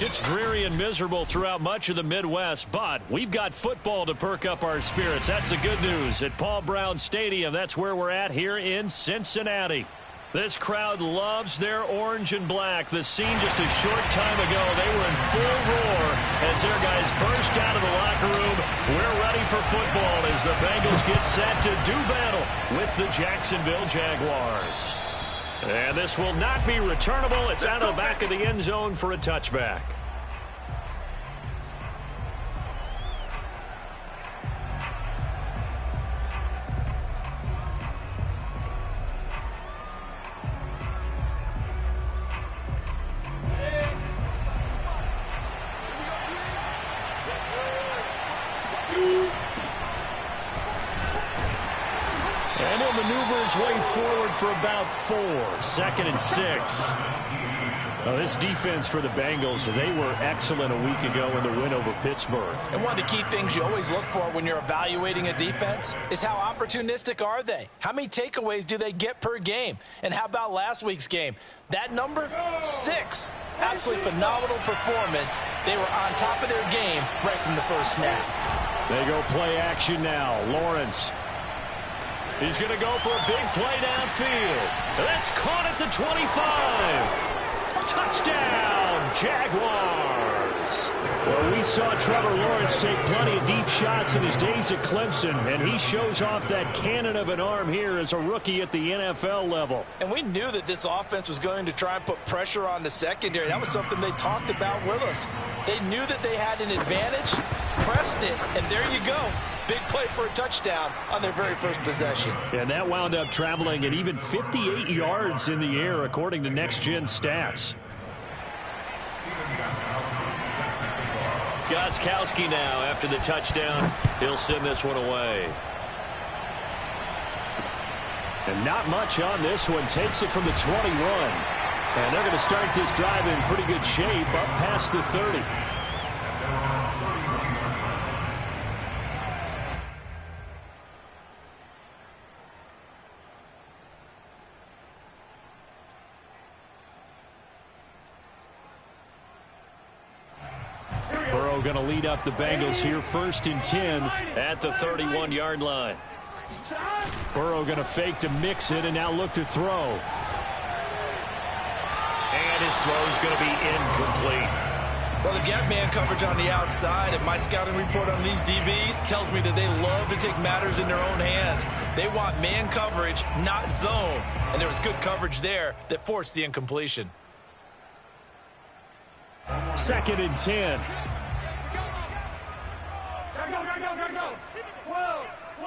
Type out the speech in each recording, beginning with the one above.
It's dreary and miserable throughout much of the Midwest, but we've got football to perk up our spirits. That's the good news. At Paul Brown Stadium, that's where we're at here in Cincinnati. This crowd loves their orange and black. The scene just a short time ago, they were in full roar as their guys burst out of the locker room. We're ready for football as the Bengals get set to do battle with the Jacksonville Jaguars. And this will not be returnable. It's out of the back of the end zone for a touchback. And he'll maneuver his way forward for about 4. 2nd and 6. This defense for the Bengals, they were excellent a week ago in the win over Pittsburgh. And one of the key things you always look for when you're evaluating a defense is how opportunistic are they? How many takeaways do they get per game? And how about last week's game? That number, 6. Absolutely phenomenal performance. They were on top of their game right from the first snap. They go play action now. Lawrence. He's going to go for a big play downfield. That's caught at the 25. Touchdown, Jaguars. Well, we saw Trevor Lawrence take plenty of deep shots in his days at Clemson, and he shows off that cannon of an arm here as a rookie at the NFL level. And we knew that this offense was going to try and put pressure on the secondary. That was something they talked about with us. They knew that they had an advantage, pressed it, and there you go. Big play for a touchdown on their very first possession. And that wound up traveling at even 58 yards in the air, according to Next Gen Stats. Gostkowski now after the touchdown. He'll send this one away. And not much on this one. Takes it from the 21. And they're going to start this drive in pretty good shape up past the 30. Going to lead up the Bengals here 1st and 10 at the 31-yard line. Burrow going to fake to mix it and now look to throw. And his throw is going to be incomplete. Well, they've got man coverage on the outside, and my scouting report on these DBs tells me that they love to take matters in their own hands. They want man coverage, not zone. And there was good coverage there that forced the incompletion. 2nd and 10. Go. 12.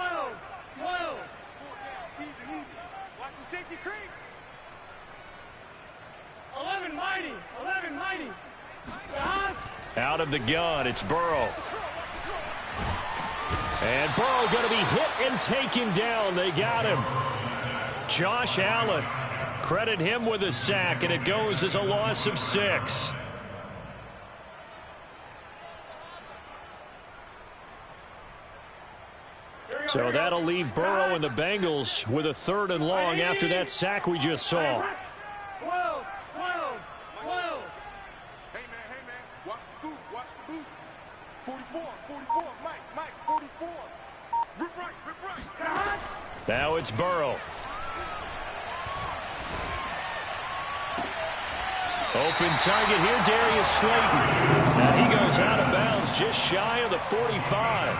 Watch the safety creep. 11 mighty. Out of the gun, it's Burrow. And Burrow going to be hit and taken down. They got him. Josh Allen. Credit him with a sack, and it goes as a loss of 6. So that'll leave Burrow and the Bengals with a 3rd and long after that sack we just saw. 12. Hey, man. Watch the boot. 44. Mike, 44. Rip right. Now it's Burrow. Open target here, Darius Slayton. And he goes out of bounds just shy of the 45.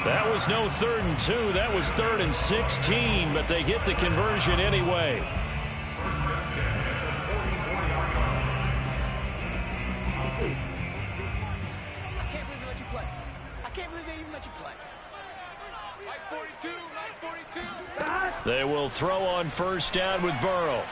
That was no 3rd and 2. That was 3rd and 16, but they get the conversion anyway. I can't believe they let you play. I can't believe they even let you play. Like 42. They will throw on 1st down with Burrow.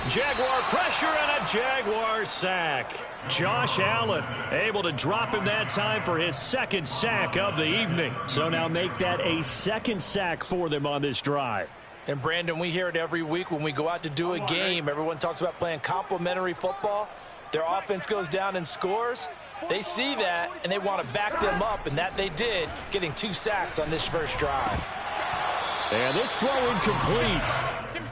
Jaguar pressure and a Jaguar sack. Josh Allen able to drop him that time for his 2nd sack of the evening. So now make that a 2nd sack for them on this drive. And Brandon, we hear it every week when we go out to do a game. Everyone talks about playing complementary football. Their offense goes down and scores. They see that, and they want to back them up, and that they did, getting 2 sacks on this first drive. And this throw incomplete.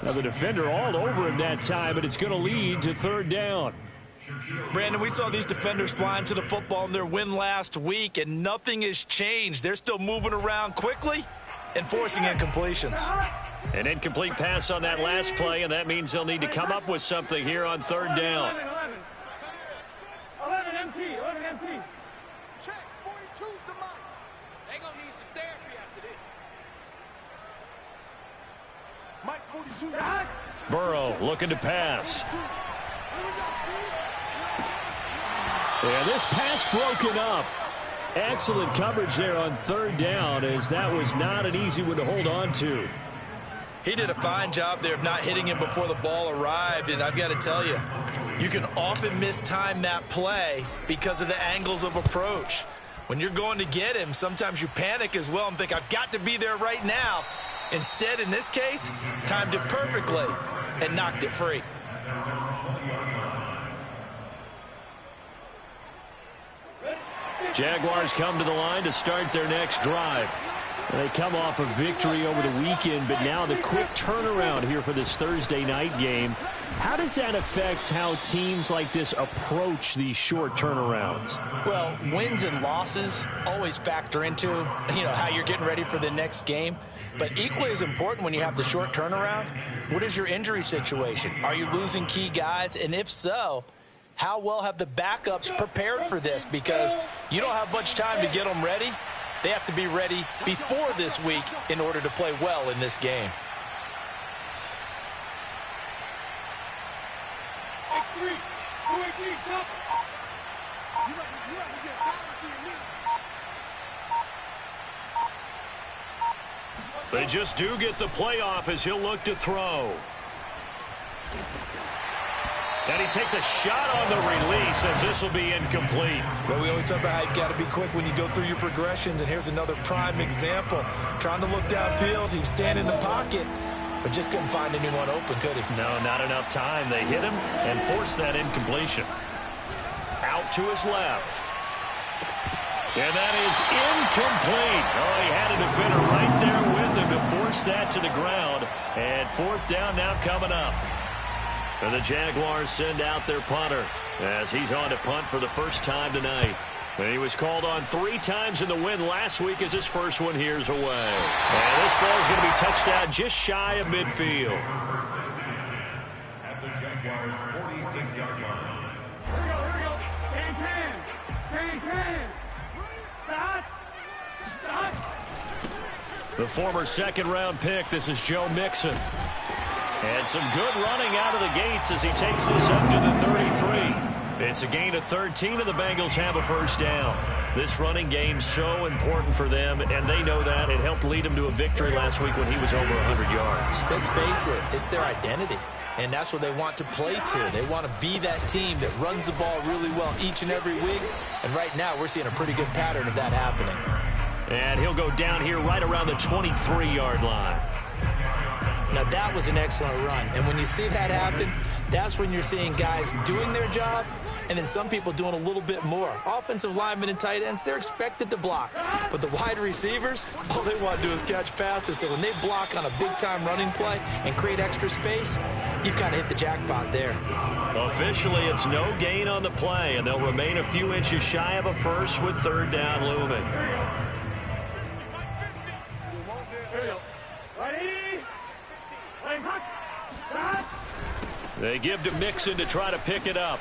Now the defender all over him that time, but it's going to lead to 3rd down. Brandon, we saw these defenders flying to the football in their win last week, and nothing has changed. They're still moving around quickly and forcing incompletions. An incomplete pass on that last play, and that means they'll need to come up with something here on third down. 11 MT, 11 MT. Check, 42's the mark. They gonna need some therapy after this. Mike 42. Burrow looking to pass. And this pass broken up. Excellent coverage there on third down, as that was not an easy one to hold on to. He did a fine job there of not hitting him before the ball arrived, and I've got to tell you, you can often mistime that play because of the angles of approach. When you're going to get him, sometimes you panic as well and think, I've got to be there right now. Instead, in this case, timed it perfectly and knocked it free. Jaguars come to the line to start their next drive. They come off a victory over the weekend, but now the quick turnaround here for this Thursday night game. How does that affect how teams like this approach these short turnarounds? Well, wins and losses always factor into, how you're getting ready for the next game. But equally as important when you have the short turnaround, what is your injury situation? Are you losing key guys? And if so, how well have the backups prepared for this? Because you don't have much time to get them ready. They have to be ready before this week in order to play well in this game. X3, 218, jump. You like to get down and see a knee. They just do get the playoff as he'll look to throw. And he takes a shot on the release as this will be incomplete. Well, we always talk about how you've got to be quick when you go through your progressions, and here's another prime example. Trying to look downfield, he was standing in the pocket, but just couldn't find anyone open, could he? No, not enough time. They hit him and forced that incompletion. Out to his left. And that is incomplete. Oh, he had a defender right there with him to force that to the ground. And fourth down now coming up. And the Jaguars send out their punter as he's on to punt for the first time tonight. And he was called on 3 times in the win last week as his first one here's away. And this ball is going to be touched out just shy of midfield. At the Jaguars' 46-yard line. Here we go. Can. Stop. The former second-round pick, this is Joe Mixon. And some good running out of the gates as he takes this up to the 33. It's a gain of 13, and the Bengals have a first down. This running game's so important for them, and they know that. It helped lead them to a victory last week when he was over 100 yards. Let's face it, it's their identity, and that's what they want to play to. They want to be that team that runs the ball really well each and every week, and right now we're seeing a pretty good pattern of that happening. And he'll go down here right around the 23-yard line. Now, that was an excellent run. And when you see that happen, that's when you're seeing guys doing their job and then some people doing a little bit more. Offensive linemen and tight ends, they're expected to block. But the wide receivers, all they want to do is catch passes. So when they block on a big-time running play and create extra space, you've kind of hit the jackpot there. Officially, it's no gain on the play, and they'll remain a few inches shy of a first with third down looming. They give to Mixon to try to pick it up.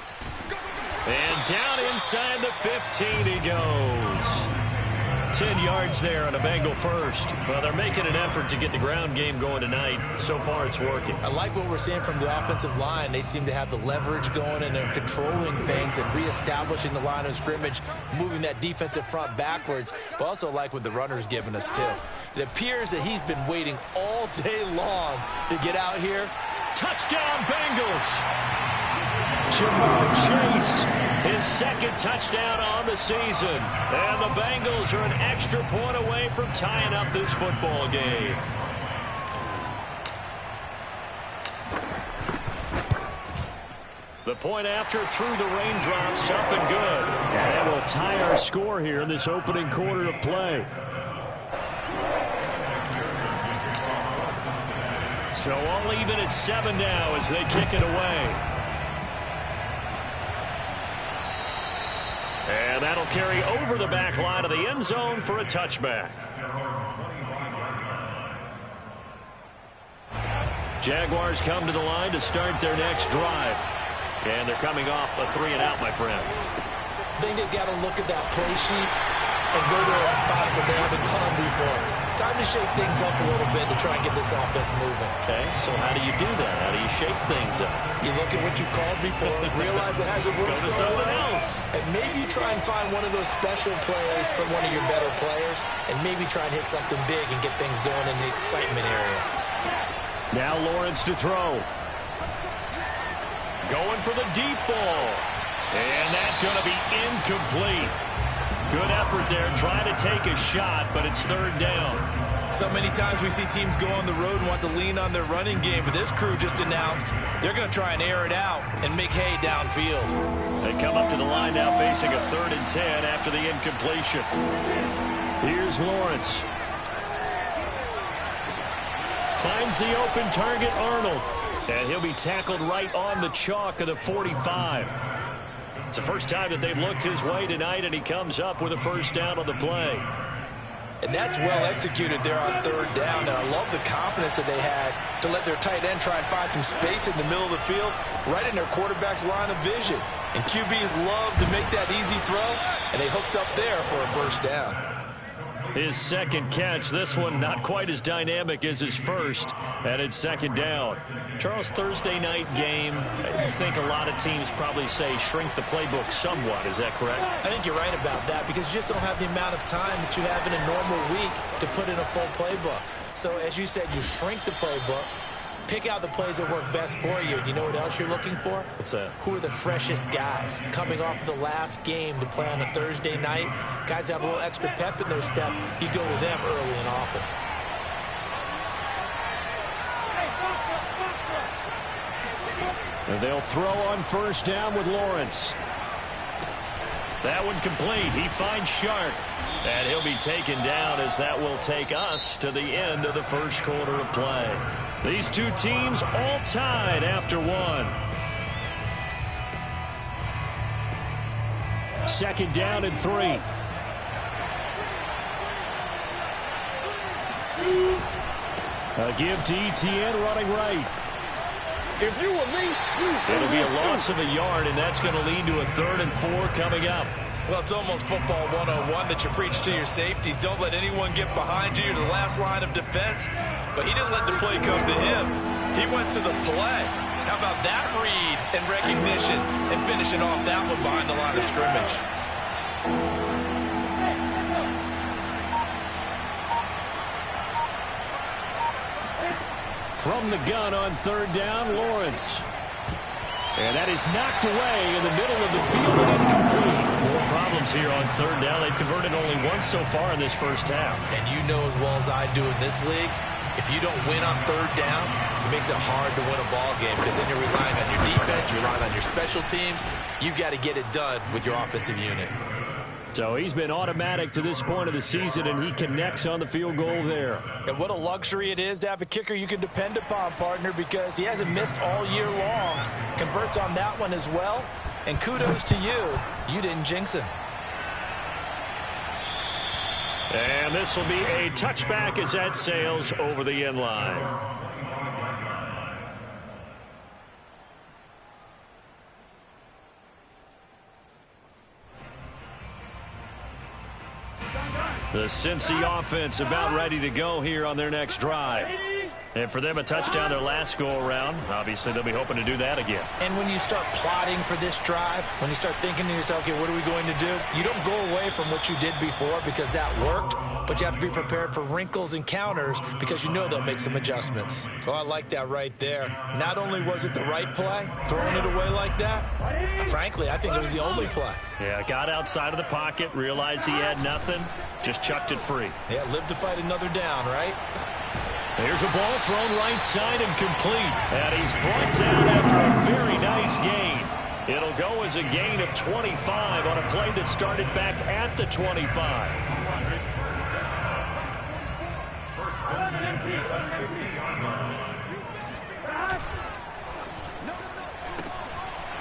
And down inside the 15 he goes. 10 yards there on a Bengal first. Well, they're making an effort to get the ground game going tonight. So far, it's working. I like what we're seeing from the offensive line. They seem to have the leverage going, and they're controlling things and reestablishing the line of scrimmage, moving that defensive front backwards. But also like what the runner's giving us, too. It appears that he's been waiting all day long to get out here. Touchdown, Bengals! Jamar Chase, his second touchdown on the season. And the Bengals are an extra point away from tying up this football game. The point after through the raindrops, up and good. And we'll tie our score here in this opening quarter of play. So all even at 7 now as they kick it away. And that'll carry over the back line of the end zone for a touchback. Jaguars come to the line to start their next drive. And they're coming off a 3-and-out, my friend. I think they've got to look at that play sheet and go to a spot that they haven't gone before. Time to shake things up a little bit to try and get this offense moving. Okay, so how do you do that? How do you shake things up? You look at what you've called before, realize it hasn't worked Go to so something well, else. and maybe you try and find one of those special plays from one of your better players, and maybe try and hit something big and get things going in the excitement area. Now Lawrence to throw. Going for the deep ball. And that's going to be incomplete. Good effort there, trying to take a shot, but it's third down. So many times we see teams go on the road and want to lean on their running game, but this crew just announced they're going to try and air it out and make hay downfield. They come up to the line now facing a 3rd and 10 after the incompletion. Here's Lawrence. Finds the open target, Arnold. And he'll be tackled right on the chalk of the 45. It's the first time that they've looked his way tonight, and he comes up with a first down on the play. And that's well executed there on 3rd down. And I love the confidence that they had to let their tight end try and find some space in the middle of the field, right in their quarterback's line of vision. And QBs love to make that easy throw, and they hooked up there for a first down. His second catch, this one not quite as dynamic as his first, and it's 2nd down. Charles, Thursday night game, I think a lot of teams probably say shrink the playbook somewhat. Is that correct? I think you're right about that because you just don't have the amount of time that you have in a normal week to put in a full playbook. So as you said, you shrink the playbook, pick out the plays that work best for you. You know what else you're looking for? What's that? Who are the freshest guys coming off the last game to play on a Thursday night? Guys that have a little extra pep in their step. You go to them early and often. And they'll throw on first down with Lawrence. That one complete. He finds Shark. And he'll be taken down as that will take us to the end of the first quarter of play. These two teams all tied after one. 2nd down and 3. A give to Etienne running right. If you were me, It'll be a loss of a yard, and that's going to lead to a 3rd and 4 coming up. Well, it's almost football 101 that you preach to your safeties. Don't let anyone get behind you to the last line of defense. But he didn't let the play come to him. He went to the play. How about that read and recognition and finishing off that one behind the line of scrimmage? From the gun on 3rd down, Lawrence. And that is knocked away in the middle of the field and incomplete. More problems here on 3rd down. They've converted only once so far in this first half. And you know as well as I do in this league, if you don't win on 3rd down, it makes it hard to win a ball game because then you're relying on your defense, you're relying on your special teams. You've got to get it done with your offensive unit. So he's been automatic to this point of the season, and he connects on the field goal there. And what a luxury it is to have a kicker you can depend upon, partner, because he hasn't missed all year long. Converts on that one as well. And kudos to you. You didn't jinx him. And this will be a touchback as that sails over the end line. The Cincy offense about ready to go here on their next drive. And for them, a touchdown their last go-around. Obviously, they'll be hoping to do that again. And when you start plotting for this drive, when you start thinking to yourself, okay, what are we going to do? You don't go away from what you did before because that worked, but you have to be prepared for wrinkles and counters because you know they'll make some adjustments. Oh, I like that right there. Not only was it the right play, throwing it away like that, frankly, I think it was the only play. Yeah, got outside of the pocket, realized he had nothing, just chucked it free. Yeah, live to fight another down, right? There's a ball thrown right side and complete. And he's brought down after a very nice gain. It'll go as a gain of 25 on a play that started back at the 25.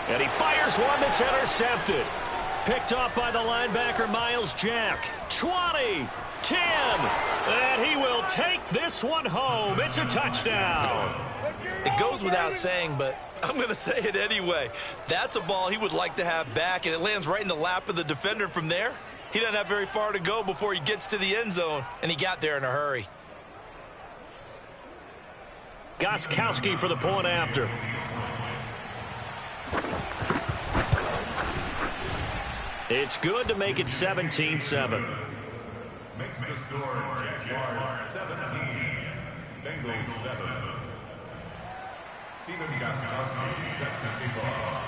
And he fires one that's intercepted. Picked off by the linebacker, Miles Jack. 20, 10, and he will take this one home. It's a touchdown. It goes without saying, but I'm going to say it anyway. That's a ball he would like to have back, and it lands right in the lap of the defender from there. He doesn't have very far to go before he gets to the end zone, and he got there in a hurry. Gostkowski for the point after. It's good to make it 17-7. Makes the score Jaguars 17, Bengals 7. Stephen Gostkowski set to kick off.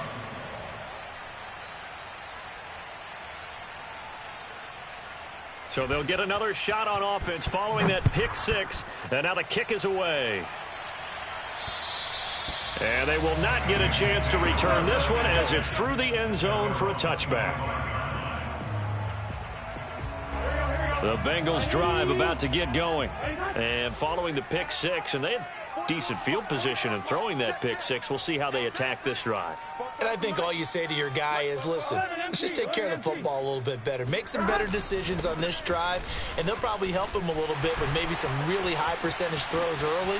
So they'll get another shot on offense following that pick six, and now the kick is away. And they will not get a chance to return this one as it's through the end zone for a touchback. The Bengals drive about to get going. And following the pick six, and they had decent field position in throwing that pick six. We'll see how they attack this drive. And I think all you say to your guy is, listen, let's just take care of the football a little bit better. Make some better decisions on this drive, and they'll probably help him a little bit with maybe some really high percentage throws early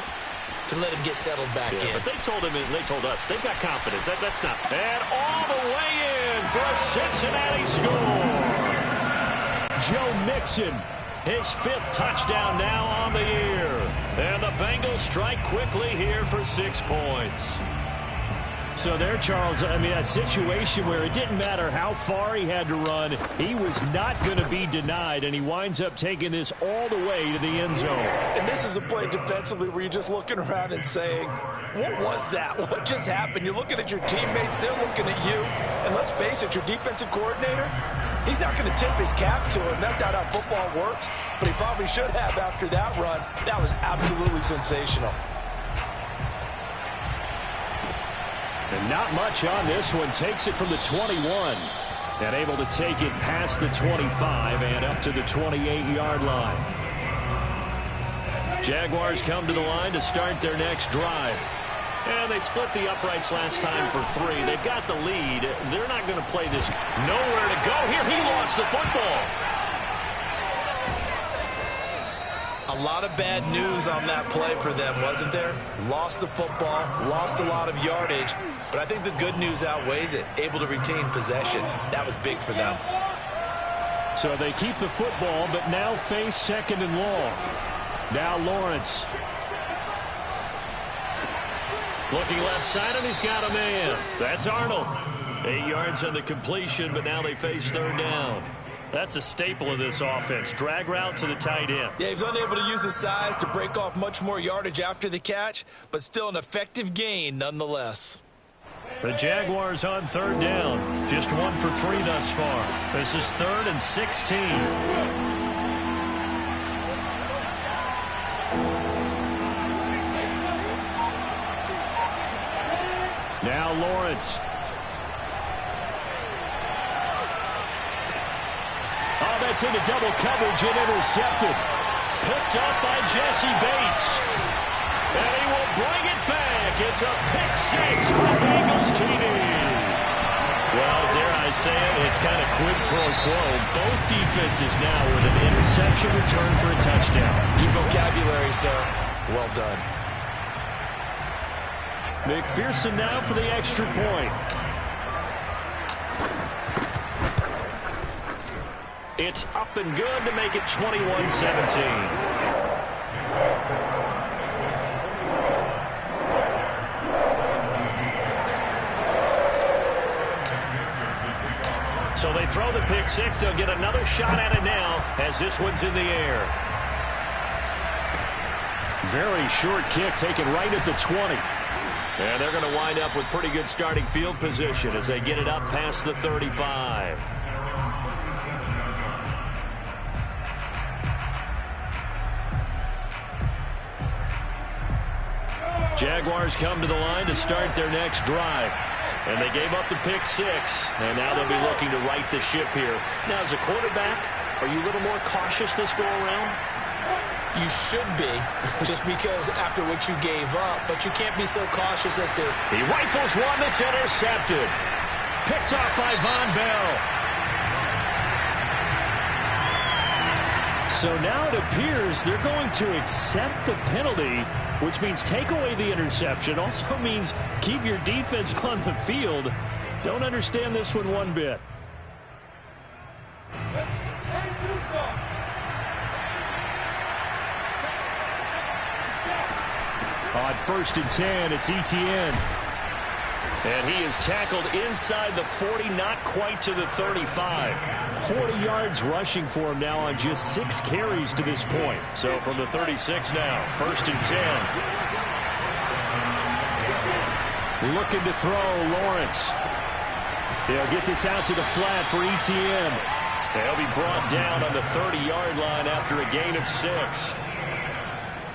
to let him get settled back in. But they told him, and they told us, they've got confidence. That's not bad. All the way in for a Cincinnati score. Joe Mixon, his fifth touchdown now on the year. And the Bengals strike quickly here for 6 points. So there, Charles, I mean, a situation where it didn't matter how far he had to run, he was not going to be denied, and he winds up taking this all the way to the end zone. And this is a play defensively where you're just looking around and saying, what was that? What just happened? You're looking at your teammates, they're looking at you, and let's face it, your defensive coordinator, he's not going to tip his cap to him. That's not how football works, but he probably should have after that run. That was absolutely sensational. And not much on this one. Takes it from the 21. And able to take it past the 25 and up to the 28-yard line. Jaguars come to the line to start their next drive. And they split the uprights last time for 3. They've got the lead. They're not going to play this. Nowhere to go here. He lost the football. A lot of bad news on that play for them, wasn't there? Lost the football, lost a lot of yardage, but I think the good news outweighs it. Able to retain possession. That was big for them. So they keep the football, but now face second and long. Now Lawrence. Looking left side, and he's got a man. That's Arnold. 8 yards on the completion, but now they face third down. That's a staple of this offense. Drag route to the tight end. Yeah, he was unable to use his size to break off much more yardage after the catch, but still an effective gain nonetheless. The Jaguars on third down. Just 1 for 3 thus far. This is 3rd and 16. Now Lawrence. Oh, that's into double coverage and intercepted. Picked up by Jesse Bates. And he will bring it back. It's a pick six for Bengals TD. Well, dare I say it, it's kind of quid pro quo. Both defenses now with an interception return for a touchdown. Your vocabulary, sir. Well done. McPherson now for the extra point. It's up and good to make it 21-17. So they throw the pick six. They'll get another shot at it now as this one's in the air. Very short kick taken right at the 20. And they're going to wind up with pretty good starting field position as they get it up past the 35. Jaguars come to the line to start their next drive. And they gave up the pick six. And now they'll be looking to right the ship here. Now, as a quarterback, are you a little more cautious this go-around? You should be, just because after what you gave up. But you can't be so cautious as to... He rifles one that's intercepted. Picked off by Von Bell. So now it appears they're going to accept the penalty, which means take away the interception. Also means keep your defense on the field. Don't understand this one bit. On 1st and 10, it's Etienne. And he is tackled inside the 40, not quite to the 35. 40 yards rushing for him now on just 6 carries to this point. So from the 36 now, 1st and 10. Looking to throw, Lawrence. They'll get this out to the flat for Etienne. They'll be brought down on the 30-yard line after a gain of 6.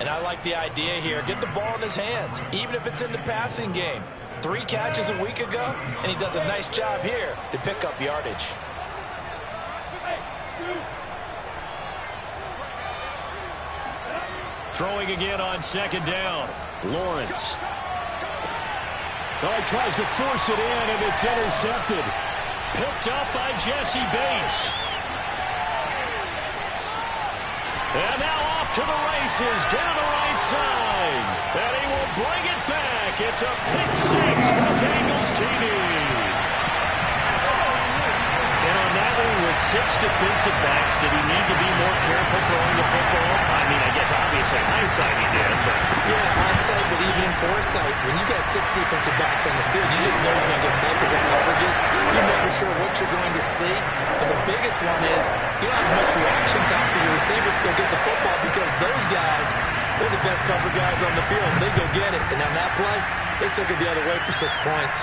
And I like the idea here. Get the ball in his hands, even if it's in the passing game. 3 catches a week ago, and he does a nice job here to pick up yardage. Throwing again on 2nd down. Lawrence. Oh, he tries to force it in, and it's intercepted. Picked up by Jesse Bates. And now off to the races down the right side. And he will bring it back. It's a pick 6 for the Bengals TD. And on that one with 6 defensive backs, did he need to be more careful throwing the football? I mean, I guess obviously hindsight he did. But yeah, hindsight, but even in foresight, when you got 6 defensive backs on the field, you just know you're going to get multiple coverages. You're never sure what you're going to see. But the biggest one is you don't have much reaction time for your receivers to go get the football because those guys, they're the best cover guys on the field. They go get it. And on that play, they took it the other way for 6 points.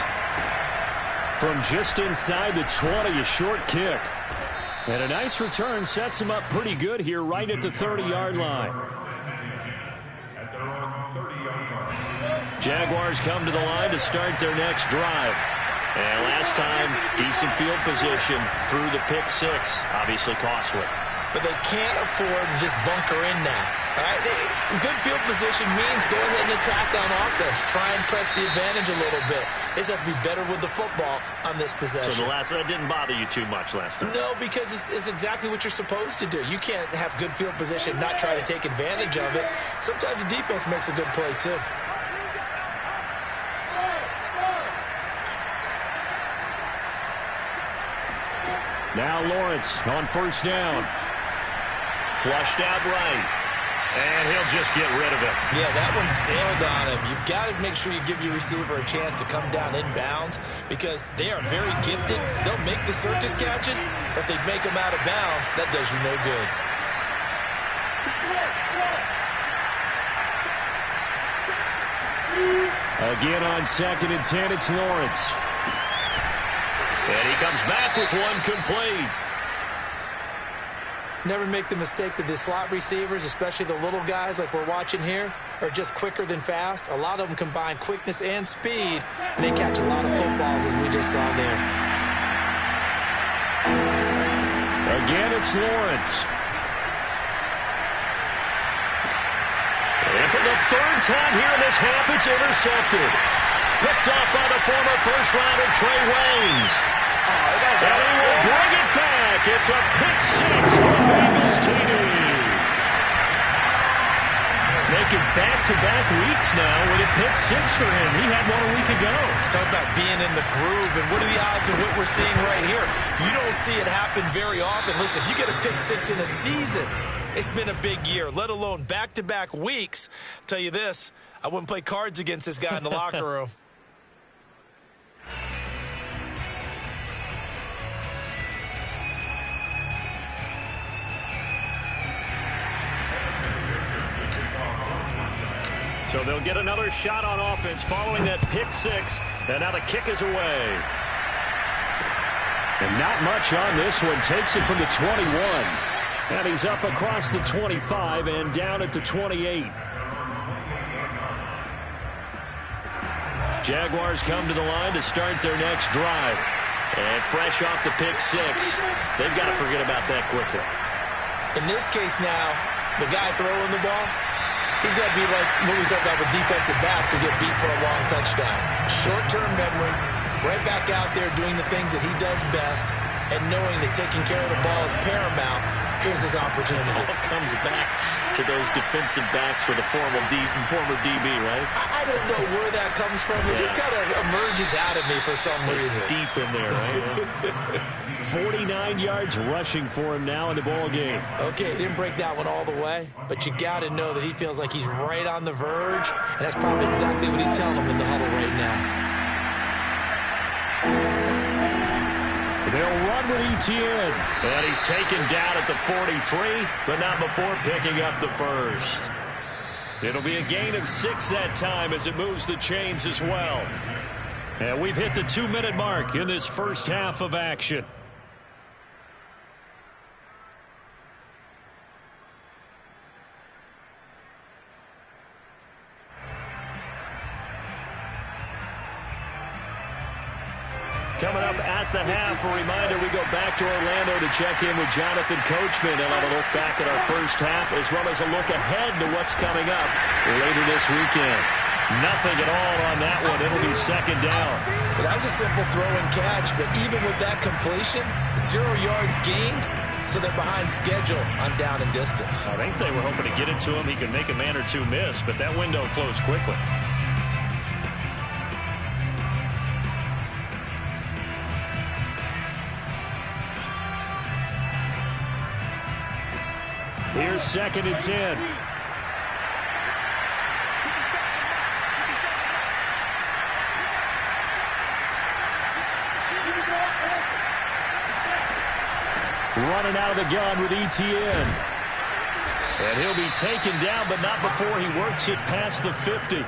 From just inside the 20, a short kick. And a nice return sets him up pretty good here right at the 30-yard line. Jaguars come to the line to start their next drive. And last time, decent field position through the pick 6. Obviously costly. But they can't afford to just bunker in now. All right? Good field position means go ahead and attack on offense. Try and press the advantage a little bit. They just have to be better with the football on this possession. So the last one didn't bother you too much last time? No, because it's exactly what you're supposed to do. You can't have good field position, not try to take advantage of it. Sometimes the defense makes a good play, too. Now Lawrence on 1st down. Flushed out right. And he'll just get rid of it. Yeah, that one sailed on him. You've got to make sure you give your receiver a chance to come down inbounds because they are very gifted. They'll make the circus catches, but if they make them out of bounds, that does you no good. Again on 2nd and 10, it's Lawrence. And he comes back with one complete. Never make the mistake that the slot receivers, especially the little guys like we're watching here, are just quicker than fast. A lot of them combine quickness and speed, and they catch a lot of footballs, as we just saw there. Again, it's Lawrence. And for the 3rd time here in this half, it's intercepted. Picked off by the former first-rounder Trey Waynes. And he will bring it back. It's a pick 6 for the Bengals TD. Making back-to-back weeks now with a pick 6 for him. He had one a week ago. Talk about being in the groove, and what are the odds of what we're seeing right here? You don't see it happen very often. Listen, if you get a pick 6 in a season, it's been a big year, let alone back-to-back weeks. I'll tell you this, I wouldn't play cards against this guy in the locker room. So they'll get another shot on offense following that pick 6. And now the kick is away. And not much on this one. Takes it from the 21. And he's up across the 25 and down at the 28. Jaguars come to the line to start their next drive. And fresh off the pick 6, they've got to forget about that quickly. In this case now, the guy throwing the ball, he's got to be like what we talked about with defensive backs who get beat for a long touchdown. Short-term memory, right back out there doing the things that he does best, and knowing that taking care of the ball is paramount. Here's his opportunity. All comes back to those defensive backs for the former DB, right? I don't know where that comes from. It just kind of emerges out of me for some reason. It's deep in there, right? 49 yards rushing for him now in the ball game. Okay, he didn't break that one all the way, but you got to know that he feels like he's right on the verge, and that's probably exactly what he's telling him in the huddle right now. They'll run with Etienne. And he's taken down at the 43, but not before picking up the first. It'll be a gain of 6 that time as it moves the chains as well. And we've hit the 2-minute mark in this first half of action. Coming up at the half, a reminder, we go back to Orlando to check in with Jonathan Coachman and have a look back at our first half as well as a look ahead to what's coming up later this weekend. Nothing at all on that one. It'll be second down. Well, that was a simple throw and catch, but even with that completion, 0 yards gained, so they're behind schedule on down and distance. I think they were hoping to get it to him. He could make a man or two miss, but that window closed quickly. Here's 2nd and 10. Running out of the gun with Etienne. And he'll be taken down, but not before he works it past the 50.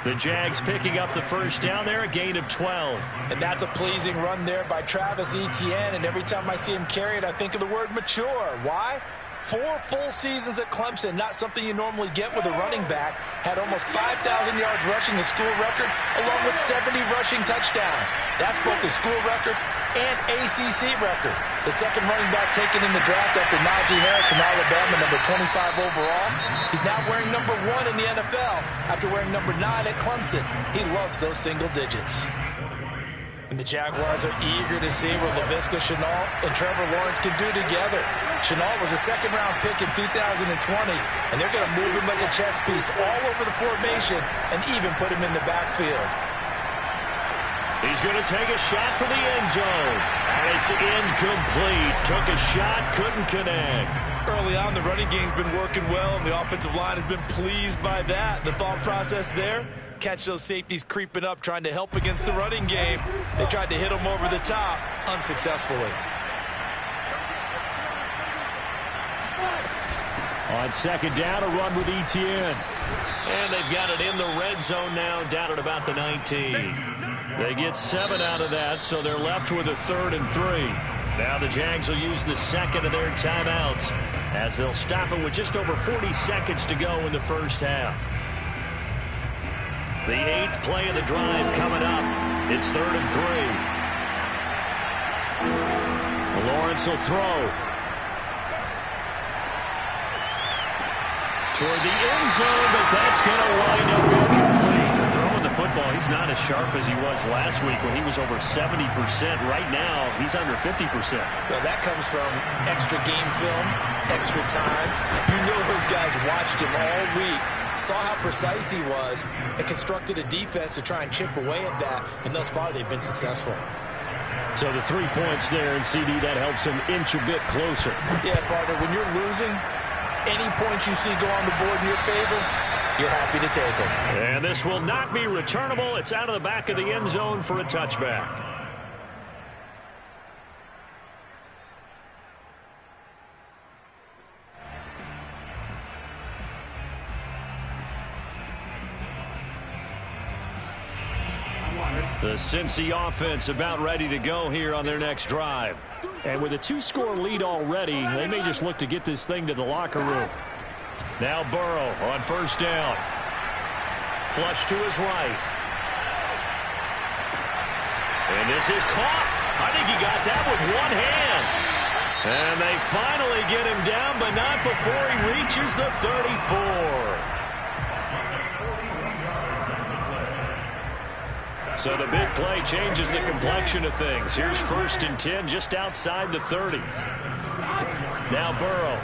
The Jags picking up the first down there, a gain of 12. And that's a pleasing run there by Travis Etienne, and every time I see him carry it, I think of the word mature. Why? 4 full seasons at Clemson, not something you normally get with a running back. Had almost 5,000 yards rushing, the school record, along with 70 rushing touchdowns. That's both the school record and ACC record. The second running back taken in the draft after Najee Harris from Alabama, number 25 overall. He's now wearing number 1 in the NFL after wearing number 9 at Clemson. He loves those single digits. And the Jaguars are eager to see what Laviska Shenault and Trevor Lawrence can do together. Shenault was a second-round pick in 2020, and they're going to move him like a chess piece all over the formation and even put him in the backfield. He's going to take a shot for the end zone. And it's incomplete. Took a shot, couldn't connect. Early on, the running game's been working well, and the offensive line has been pleased by that. The thought process there, catch those safeties creeping up, trying to help against the running game. They tried to hit them over the top, unsuccessfully. On second down, a run with Etienne. And they've got it in the red zone now, down at about the 19. They get 7 out of that, so they're left with a 3rd and 3. Now the Jags will use the second of their timeouts as they'll stop it with just over 40 seconds to go in the first half. The 8th play of the drive coming up. It's 3rd and 3. Lawrence will throw. Toward the end zone, but that's going to wind up incomplete. Throwing the football, he's not as sharp as he was last week when he was over 70%. Right now, he's under 50%. Well, that comes from extra game film, extra time. You know those guys watched him all week, saw how precise he was, and constructed a defense to try and chip away at that, and thus far they've been successful. So the 3 points there in CD, that helps him inch a bit closer. Yeah, partner, when you're losing, any points you see go on the board in your favor, you're happy to take them. And this will not be returnable. It's out of the back of the end zone for a touchback. The Cincy offense about ready to go here on their next drive. And with a 2-score lead already, they may just look to get this thing to the locker room. Now Burrow on first down. Flush to his right. And this is caught. I think he got that with one hand. And they finally get him down, but not before he reaches the 34. So the big play changes the complexion of things. Here's 1st and 10 just outside the 30. Now Burrow.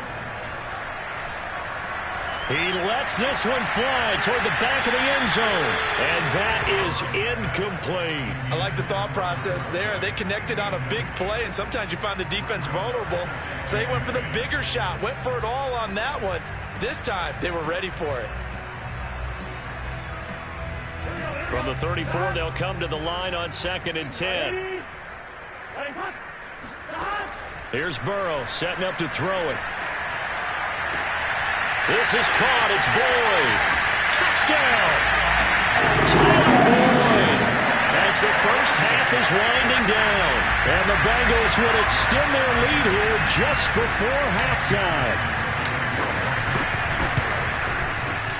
He lets this one fly toward the back of the end zone. And that is incomplete. I like the thought process there. They connected on a big play, and sometimes you find the defense vulnerable. So they went for the bigger shot, went for it all on that one. This time, they were ready for it. From the 34, they'll come to the line on 2nd and 10. Here's Burrow setting up to throw it. This is caught. It's Boyd. Touchdown! Tyler Boyd as the first half is winding down. And the Bengals would extend their lead here just before halftime.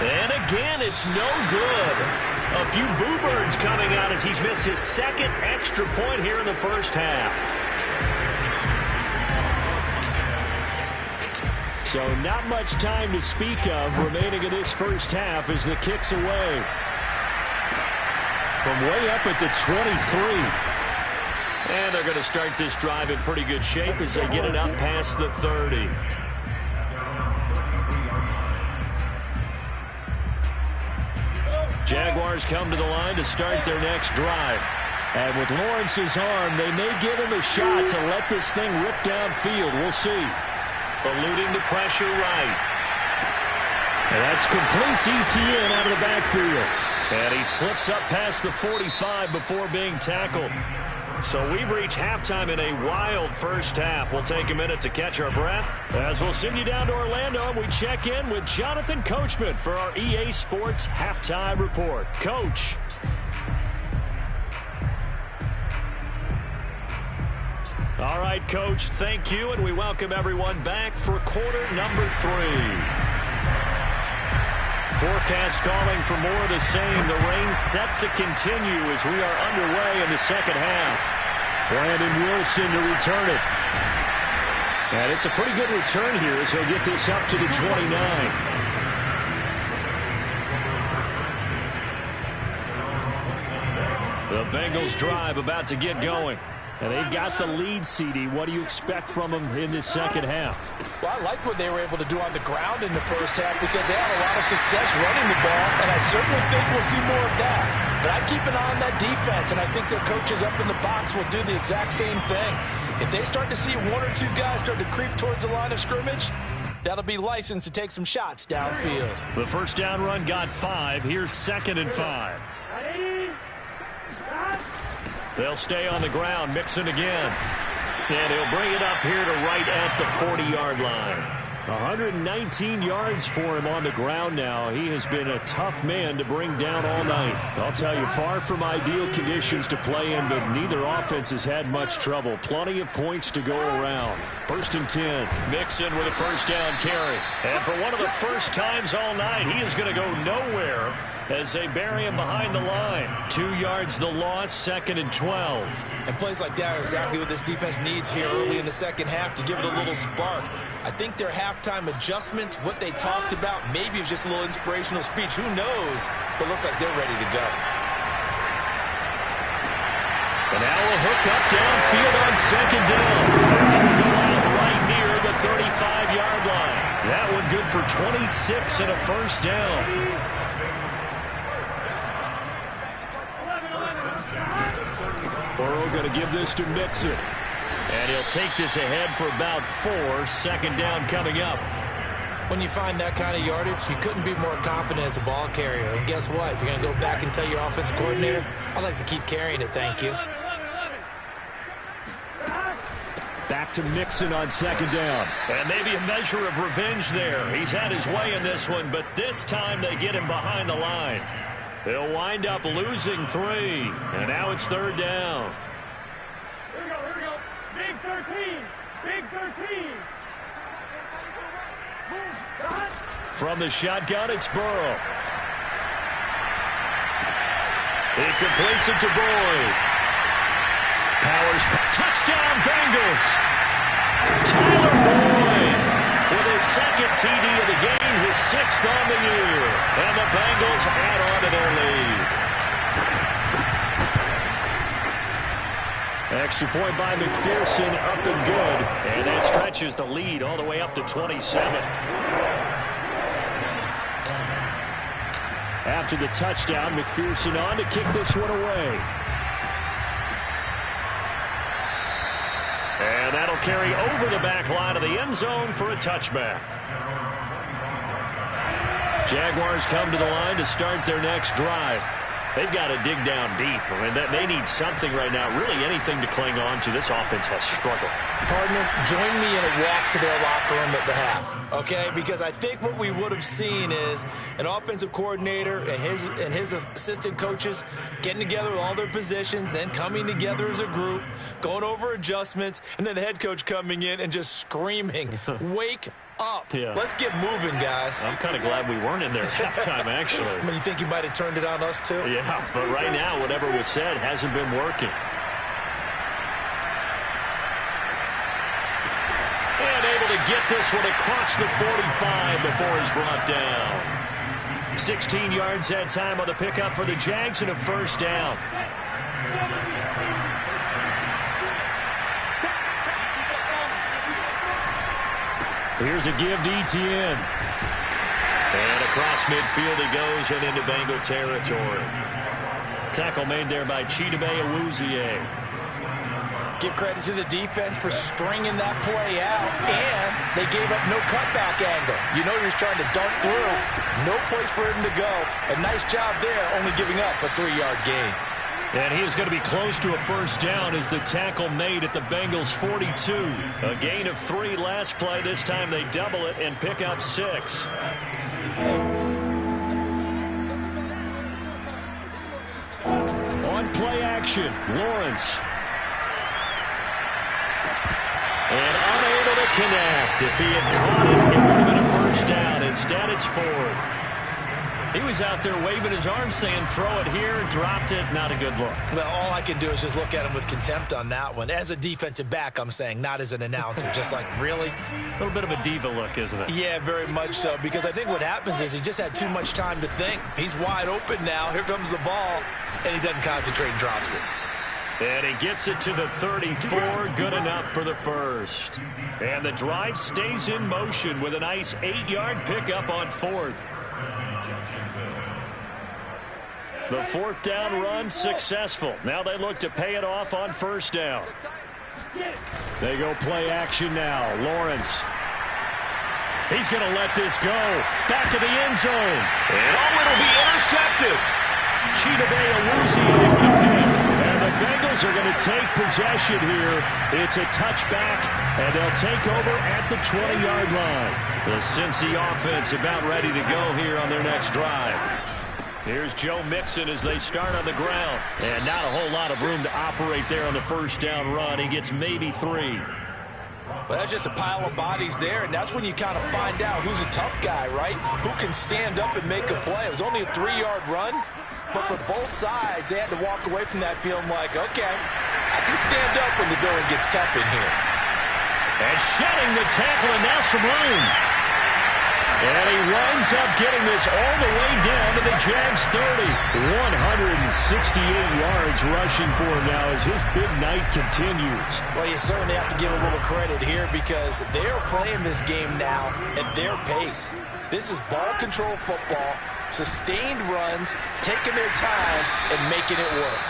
And again, it's no good. A few boo birds coming out as he's missed his second extra point here in the first half. So not much time to speak of remaining in this first half as the kick's away. From way up at the 23. And they're going to start this drive in pretty good shape as they get it up past the 30. Jaguars come to the line to start their next drive. And with Lawrence's arm, they may give him a shot to let this thing rip downfield. We'll see. Eluding the pressure right. And that's complete ETN out of the backfield. And he slips up past the 45 before being tackled. So we've reached halftime in a wild first half. We'll take a minute to catch our breath as we'll send you down to Orlando and we check in with Jonathan Coachman for our EA Sports Halftime Report. Coach. All right, Coach, thank you, and we welcome everyone back for quarter number 3. Forecast calling for more of the same. The rain set to continue as we are underway in the second half. Brandon Wilson to return it. And it's a pretty good return here as he'll get this up to the 29. The Bengals drive about to get going. And they've got the lead, CD. What do you expect from them in this second half? Well, I like what they were able to do on the ground in the first half because they had a lot of success running the ball, and I certainly think we'll see more of that. But I keep an eye on that defense, and I think their coaches up in the box will do the exact same thing. If they start to see one or two guys start to creep towards the line of scrimmage, that'll be licensed to take some shots downfield. The first down run got 5. Here's 2nd and 5. They'll stay on the ground, Mixon again. And he'll bring it up here to right at the 40-yard line. 119 yards for him on the ground now. He has been a tough man to bring down all night. I'll tell you, far from ideal conditions to play in, but neither offense has had much trouble. Plenty of points to go around. 1st and 10. Mixon with a first down carry. And for one of the first times all night, he is going to go nowhere as they bury him behind the line. 2 yards the loss, 2nd and 12. And plays like that are exactly what this defense needs here early in the second half to give it a little spark. I think their halftime adjustment, what they talked about, maybe it was just a little inspirational speech. Who knows? But looks like they're ready to go. And now a hook up downfield on 2nd down. And he will go out right near the 35-yard line. That one good for 26 and a first down. Burrow going to give this to Mixon. And he'll take this ahead for about 4. 2nd down coming up. When you find that kind of yardage, you couldn't be more confident as a ball carrier. And guess what? You're going to go back and tell your offensive coordinator, I'd like to keep carrying it, thank you. Back to Mixon on 2nd down. And maybe a measure of revenge there. He's had his way in this one, but this time they get him behind the line. They'll wind up losing 3. And now it's 3rd down. Here we go. Big 13. Big 13. From the shotgun, it's Burrow. He completes it to Boyd. Powers, touchdown Bengals. Tyler Boyd with his 2nd TD of the game, his 6th on the year. And the Bengals add on to their lead. Extra point by McPherson, up and good. And that stretches the lead all the way up to 27. After the touchdown, McPherson on to kick this one away. And that'll carry over the back line of the end zone for a touchback. Jaguars come to the line to start their next drive. They've got to dig down deep. I mean, they need something right now, really anything to cling on to. This offense has struggled. Partner, join me in a walk to their locker room at the half, okay? Because I think what we would have seen is an offensive coordinator and his assistant coaches getting together with all their positions, then coming together as a group, going over adjustments, and then the head coach coming in and just screaming, wake up. Yeah. Let's get moving, guys. I'm kind of glad we weren't in there at halftime, actually. I mean, you think you might have turned it on us, too? Yeah, but right now, whatever was said hasn't been working. And able to get this one across the 45 before he's brought down. 16 yards that time on the pickup for the Jags and a first down. Here's a give to Etienne. And across midfield he goes and into Bengal territory. Tackle made there by Chidobe Awuzie. Give credit to the defense for stringing that play out, and they gave up no cutback angle. You know he was trying to dart through. No place for him to go. A nice job there, only giving up a 3-yard gain. And he is going to be close to a first down as the tackle made at the Bengals' 42. A gain of 3 last play. This time they double it and pick up 6. On play action, Lawrence. And unable to connect. If he had caught it, it would have been a first down. Instead, it's 4th. He was out there waving his arms saying, throw it here, dropped it, not a good look. Well, all I can do is just look at him with contempt on that one. As a defensive back, I'm saying, not as an announcer. Just like, really? A little bit of a diva look, isn't it? Yeah, very much so, because I think what happens is he just had too much time to think. He's wide open now. Here comes the ball, and he doesn't concentrate and drops it. And he gets it to the 34, good enough for the first. And the drive stays in motion with a nice 8-yard pickup on 4th. The 4th down run successful. Now they look to pay it off on first down. They go play action now. Lawrence. He's going to let this go. Back of the end zone. And it'll be intercepted. Chidobe Awuzie with a pick. And the Bengals are going to take possession here. It's a touchback, and they'll take over at the 20-yard line. The Cincy offense about ready to go here on their next drive. Here's Joe Mixon as they start on the ground. And not a whole lot of room to operate there on the first down run. He gets maybe 3. Well, that's just a pile of bodies there, and that's when you kind of find out who's a tough guy, right? Who can stand up and make a play. It was only a 3-yard run, but for both sides, they had to walk away from that feeling like, okay, I can stand up when the going gets tough in here. And shedding the tackle, and now some room. And he winds up getting this all the way down to the Jags 30. 168 yards rushing for him now as his big night continues. Well, you certainly have to give a little credit here because they're playing this game now at their pace. This is ball control football, sustained runs, taking their time and making it work.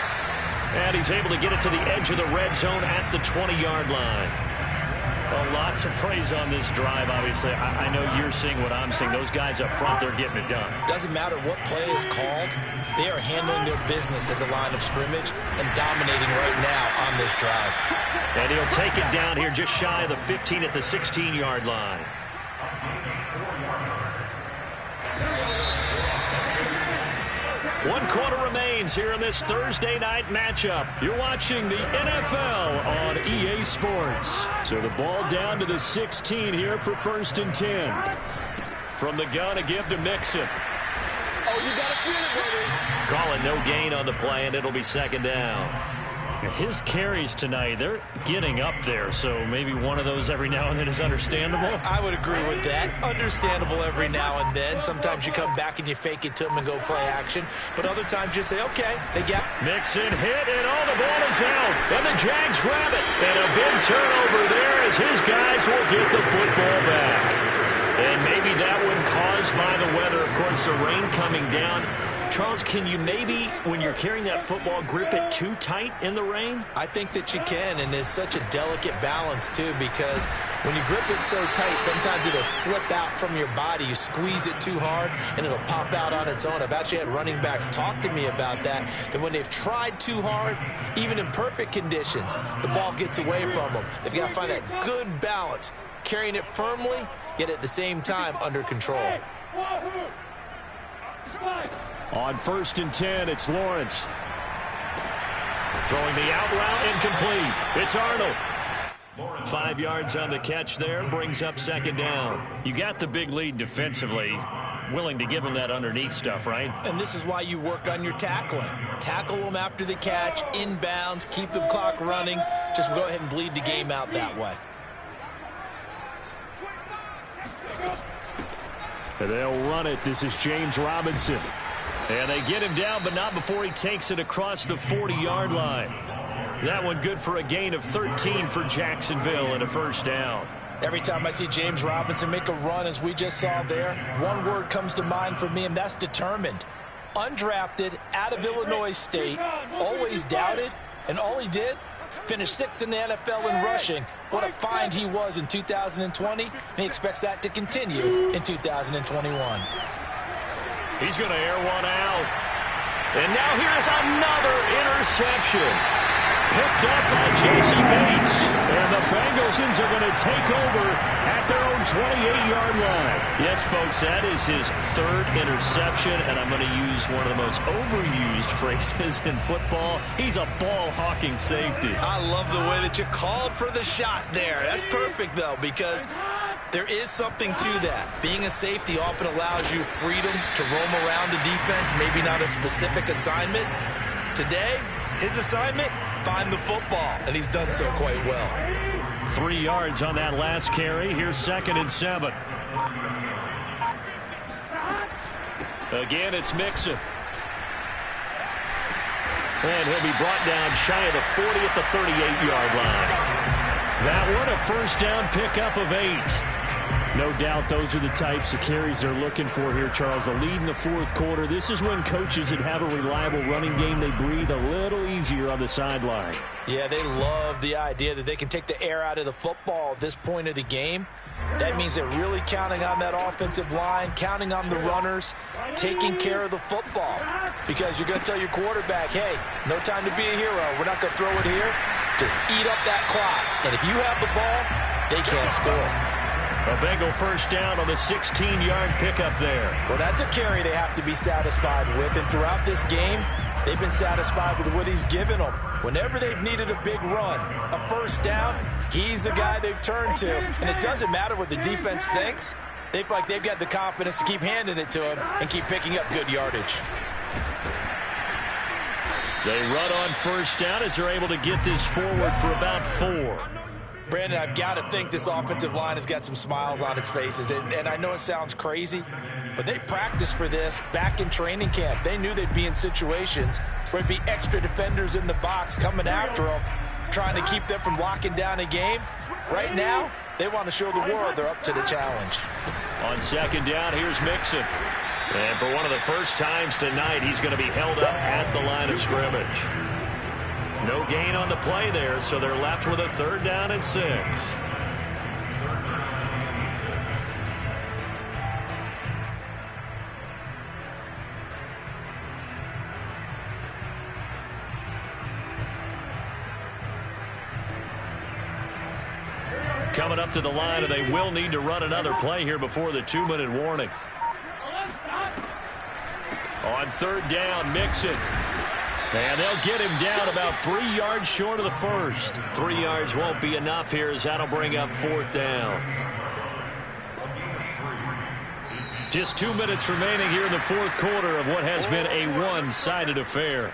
And he's able to get it to the edge of the red zone at the 20-yard line. A lot to praise on this drive, obviously. I know you're seeing what I'm seeing. Those guys up front, they're getting it done. Doesn't matter what play is called. They are handling their business at the line of scrimmage and dominating right now on this drive. And he'll take it down here just shy of the 15 at the 16-yard line. One quarter remains here in this Thursday night matchup. You're watching the NFL on EA Sports. So the ball down to the 16 here for 1st and 10. From the gun, a give to Mixon. Oh, you got to feel it, baby. Call it no gain on the play, and it'll be 2nd down. His carries tonight, they're getting up there, so maybe one of those every now and then is understandable. I would agree with that. Understandable every now and then. Sometimes you come back and you fake it to them and go play action. But other times you say, okay, they get. Mixon hit, and all the ball is out. And the Jags grab it. And a big turnover there as his guys will get the football back. And maybe that one caused by the weather. Of course, the rain coming down. Charles, can you maybe, when you're carrying that football, grip it too tight in the rain? I think that you can, and it's such a delicate balance, too, because when you grip it so tight, sometimes it'll slip out from your body. You squeeze it too hard, and it'll pop out on its own. I've actually had running backs talk to me about that when they've tried too hard, even in perfect conditions, the ball gets away from them. They've got to find that good balance, carrying it firmly, yet at the same time under control. On 1st and 10, it's Lawrence. Throwing the out route, incomplete. It's Arnold. 5 yards on the catch there, brings up 2nd down. You got the big lead defensively. Willing to give him that underneath stuff, right? And this is why you work on your tackling. Tackle them after the catch, inbounds, keep the clock running. Just go ahead and bleed the game out that way. They'll run it. This is James Robinson. And they get him down, but not before he takes it across the 40-yard line. That one good for a gain of 13 for Jacksonville and a 1st down. Every time I see James Robinson make a run, as we just saw there, one word comes to mind for me, and that's determined. Undrafted, out of Illinois State, always doubted, and all he did, finished 6th in the NFL in rushing. What a find he was in 2020, and he expects that to continue in 2021. He's going to air one out. And now here's another interception. Picked up by J.C. Bates. And the Bengals are going to take over at their own 28-yard line. Yes, folks, that is his 3rd interception, and I'm going to use one of the most overused phrases in football. He's a ball-hawking safety. I love the way that you called for the shot there. That's perfect, though, because there is something to that. Being a safety often allows you freedom to roam around the defense, maybe not a specific assignment. Today, his assignment, find the football, and he's done so quite well. 3 yards on that last carry. Here's 2nd and 7. Again, it's Mixon. And he'll be brought down shy of the 40 at the 38-yard line. That one, a 1st down pickup of 8. No doubt those are the types of carries they're looking for here, Charles. The lead in the 4th quarter. This is when coaches that have a reliable running game, they breathe a little easier on the sideline. Yeah, they love the idea that they can take the air out of the football at this point of the game. That means they're really counting on that offensive line, counting on the runners, taking care of the football. Because you're going to tell your quarterback, hey, no time to be a hero. We're not going to throw it here. Just eat up that clock. And if you have the ball, they can't score. A Bengal 1st down on the 16-yard pickup there. Well, that's a carry they have to be satisfied with. And throughout this game, they've been satisfied with what he's given them. Whenever they've needed a big run, a 1st down, he's the guy they've turned to. And it doesn't matter what the defense thinks. They feel like they've got the confidence to keep handing it to him and keep picking up good yardage. They run on 1st down as they're able to get this forward for about 4. Brandon, I've got to think this offensive line has got some smiles on its faces. And I know it sounds crazy, but they practiced for this back in training camp. They knew they'd be in situations where there'd be extra defenders in the box coming after them, trying to keep them from locking down a game. Right now, they want to show the world they're up to the challenge. On 2nd down, here's Mixon. And for one of the first times tonight, he's going to be held up at the line of scrimmage. No gain on the play there, so they're left with a 3rd down and 6. Coming up to the line, and they will need to run another play here before the 2-minute warning. On 3rd down, Mixon. And they'll get him down about 3 yards short of the 1st. 3 yards won't be enough here as that'll bring up 4th down. Just 2 minutes remaining here in the 4th quarter of what has been a one-sided affair.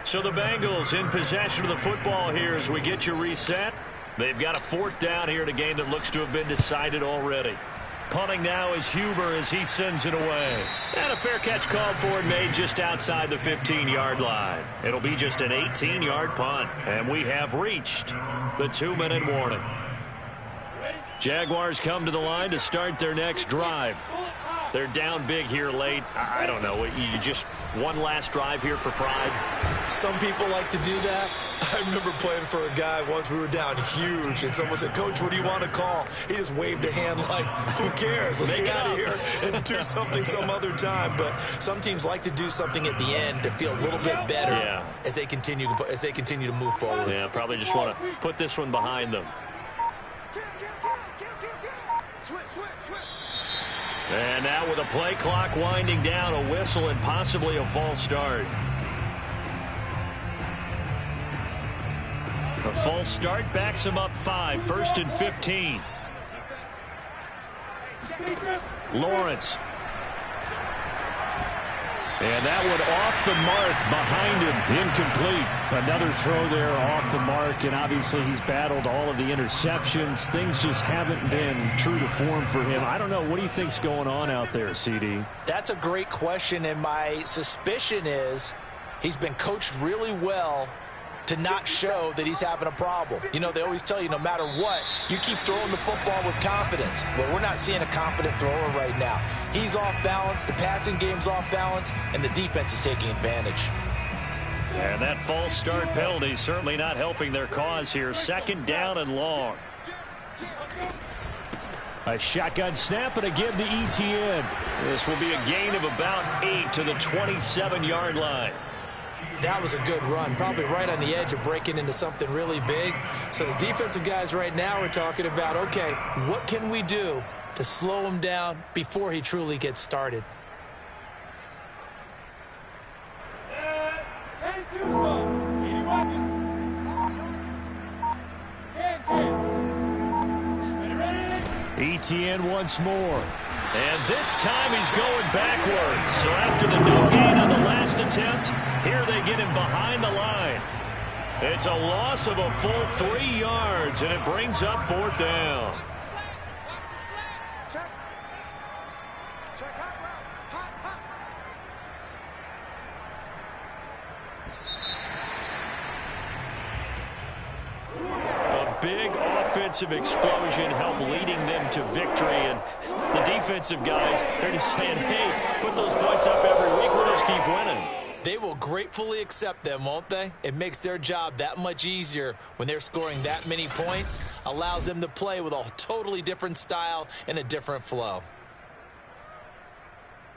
So the Bengals in possession of the football here as we get you reset. They've got a 4th down here in a game that looks to have been decided already. Punting now is Huber as he sends it away. And a fair catch called for and made just outside the 15-yard line. It'll be just an 18-yard punt. And we have reached the 2-minute warning. Jaguars come to the line to start their next drive. They're down big here late. I don't know. You just one last drive here for pride? Some people like to do that. I remember playing for a guy once. We were down huge, and someone said, "Coach, what do you want to call?" He just waved a hand like, who cares? Let's get out of here and do something some other time. But some teams like to do something at the end to feel a little bit better as they continue to move forward. Yeah, probably just want to put this one behind them. And now with a play clock winding down, a whistle and possibly a false start. A false start backs him up 5, 1st and 15. Lawrence. And that one off the mark behind him. Incomplete. Another throw there off the mark, and obviously he's battled all of the interceptions. Things just haven't been true to form for him. I don't know. What do you think's going on out there, CD? That's a great question, and my suspicion is he's been coached really well to not show that he's having a problem. You know, they always tell you no matter what, you keep throwing the football with confidence. Well, we're not seeing a confident thrower right now. He's off balance, the passing game's off balance, and the defense is taking advantage. And that false start penalty is certainly not helping their cause here. 2nd down and long. A shotgun snap and a give to ETN. This will be a gain of about 8 to the 27-yard line. That was a good run, probably right on the edge of breaking into something really big. So the defensive guys right now are talking about, okay, what can we do to slow him down before he truly gets started? ETN once more. And this time he's going backwards. So after the no gain on the last attempt, here they get him behind the line. It's a loss of a full 3 yards, and it brings up 4th down. Big offensive explosion helped leading them to victory, and the defensive guys, they're just saying, hey, put those points up every week, we'll just keep winning. They will gratefully accept them, won't they? It makes their job that much easier when they're scoring that many points, allows them to play with a totally different style and a different flow.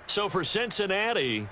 So for Cincinnati,